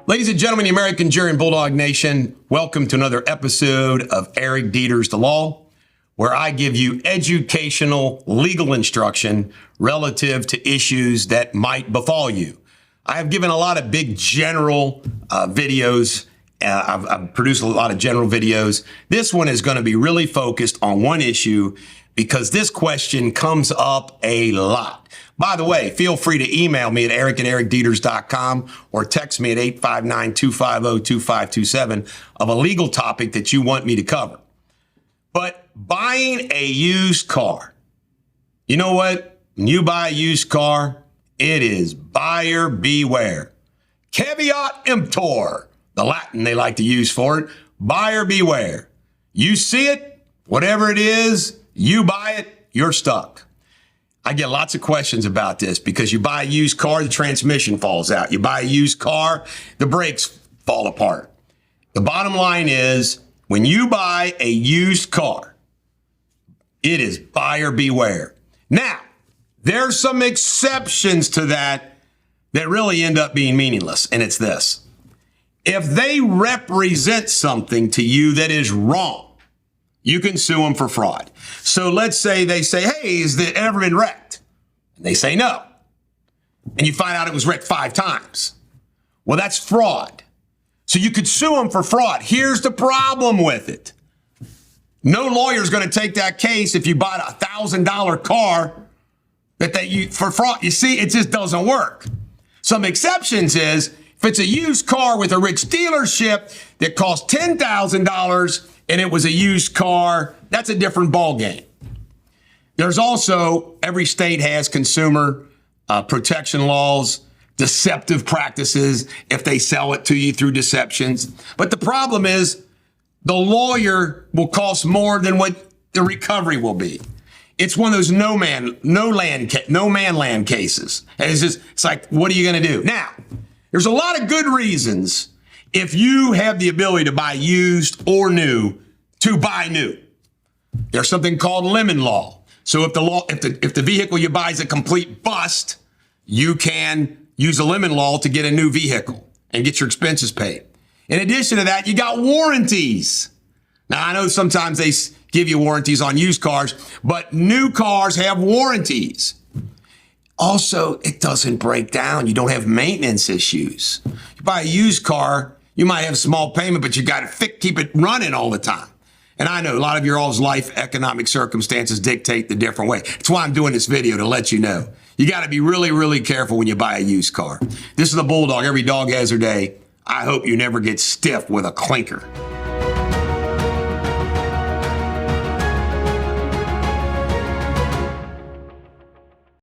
Ladies and gentlemen, the American Jury and Bulldog Nation, welcome to another episode of Eric Deters, the Law, where I give you educational legal instruction relative to issues that might befall you. I have given a lot of big general videos. I've produced a lot of general videos. This one is going to be really focused on one issue because this question comes up a lot. By the way, feel free to email me at eric@ericdeters.com or text me at 859-250-2527 of a legal topic that you want me to cover. But buying a used car, you know what? When you buy a used car, it is buyer beware. Caveat emptor, the Latin they like to use for it. Buyer beware. You see it, whatever it is, you buy it, you're stuck. I get lots of questions about this because you buy a used car, the transmission falls out. You buy a used car, the brakes fall apart. The bottom line is when you buy a used car, it is buyer beware. Now, there's some exceptions to that really end up being meaningless, and it's this. If they represent something to you that is wrong, you can sue them for fraud. So let's say they say, hey, has it ever been wrecked? And they say no. And you find out it was wrecked 5 times. Well, that's fraud. So you could sue them for fraud. Here's the problem with it. No lawyer's going to take that case if you bought a $1,000 car for fraud. You see, it just doesn't work. Some exceptions is if it's a used car with a rich dealership that costs $10,000 and it was a used car, that's a different ballgame. There's also, every state has consumer protection laws, deceptive practices if they sell it to you through deceptions. But the problem is the lawyer will cost more than what the recovery will be. It's one of those no man land cases. And it's like, what are you going to do? Now, there's a lot of good reasons if you have the ability to buy used or new, to buy new. There's something called lemon law. So if the vehicle you buy is a complete bust, you can use a lemon law to get a new vehicle and get your expenses paid. In addition to that, you got warranties. Now, I know sometimes they give you warranties on used cars, but new cars have warranties. Also, it doesn't break down. You don't have maintenance issues. You buy a used car, you might have a small payment, but you got to keep it running all the time. And I know a lot of your all's life economic circumstances dictate the different way. That's why I'm doing this video, to let you know. You got to be really, really careful when you buy a used car. This is the Bulldog. Every dog has her day. I hope you never get stiff with a clinker.